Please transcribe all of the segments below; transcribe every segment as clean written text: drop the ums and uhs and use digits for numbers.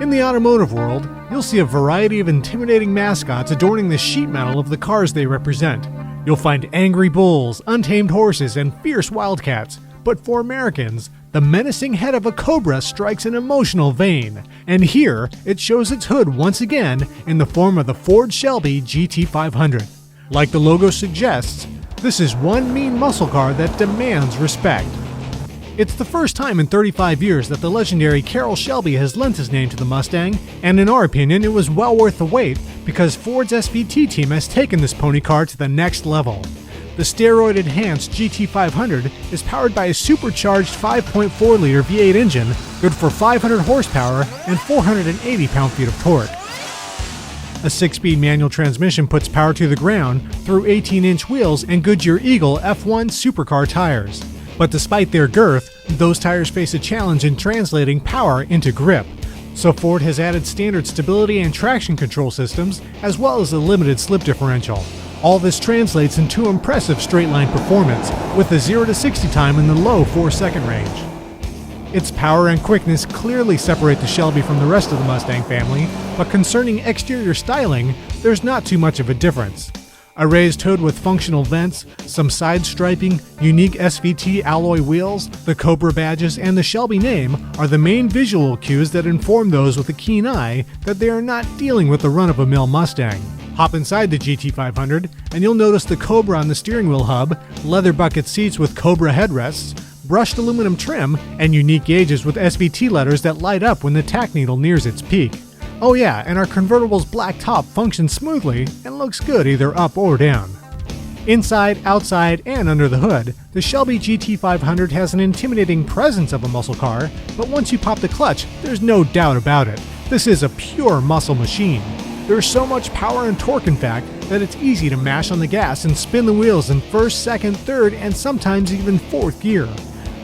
In the automotive world, you'll see a variety of intimidating mascots adorning the sheet metal of the cars they represent. You'll find angry bulls, untamed horses, and fierce wildcats. But for Americans, the menacing head of a cobra strikes an emotional vein. And here, it shows its hood once again in the form of the Ford Shelby GT500. Like the logo suggests, this is one mean muscle car that demands respect. It's the first time in 35 years that the legendary Carroll Shelby has lent his name to the Mustang, and in our opinion it was well worth the wait because Ford's SVT team has taken this pony car to the next level. The steroid-enhanced GT500 is powered by a supercharged 5.4-liter V8 engine, good for 500 horsepower and 480 pound-feet of torque. A 6-speed manual transmission puts power to the ground through 18-inch wheels and Goodyear Eagle F1 supercar tires. But despite their girth, those tires face a challenge in translating power into grip. So Ford has added standard stability and traction control systems, as well as a limited slip differential. All this translates into impressive straight-line performance, with a 0 to 60 time in the low 4-second range. Its power and quickness clearly separate the Shelby from the rest of the Mustang family, but concerning exterior styling, there's not too much of a difference. A raised hood with functional vents, some side striping, unique SVT alloy wheels, the Cobra badges, and the Shelby name are the main visual cues that inform those with a keen eye that they are not dealing with the run-of-the-mill Mustang. Hop inside the GT500 and you'll notice the Cobra on the steering wheel hub, leather bucket seats with Cobra headrests, brushed aluminum trim, and unique gauges with SVT letters that light up when the tack needle nears its peak. Oh yeah, and our convertible's black top functions smoothly and looks good either up or down. Inside, outside, and under the hood, the Shelby GT500 has an intimidating presence of a muscle car, but once you pop the clutch, there's no doubt about it. This is a pure muscle machine. There's so much power and torque in fact, that it's easy to mash on the gas and spin the wheels in first, second, third, and sometimes even fourth gear.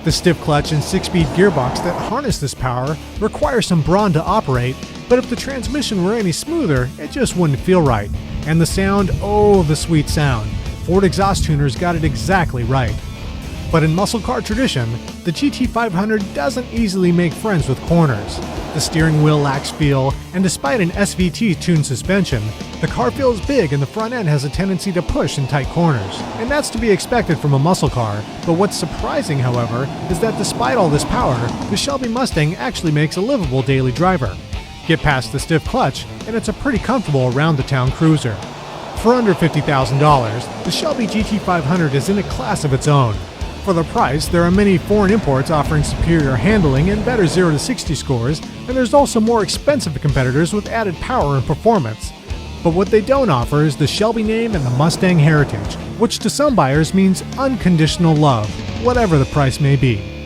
The stiff clutch and 6-speed gearbox that harness this power require some brawn to operate, but if the transmission were any smoother, it just wouldn't feel right. And the sound, oh, the sweet sound. Ford exhaust tuners got it exactly right. But in muscle car tradition, the GT500 doesn't easily make friends with corners. The steering wheel lacks feel, and despite an SVT-tuned suspension, the car feels big and the front end has a tendency to push in tight corners. And that's to be expected from a muscle car, but what's surprising, however, is that despite all this power, the Shelby Mustang actually makes a livable daily driver. Get past the stiff clutch, and it's a pretty comfortable around-the-town cruiser. For under $50,000, the Shelby GT500 is in a class of its own. For the price, there are many foreign imports offering superior handling and better 0 to 60 scores, and there's also more expensive competitors with added power and performance. But what they don't offer is the Shelby name and the Mustang heritage, which to some buyers means unconditional love, whatever the price may be.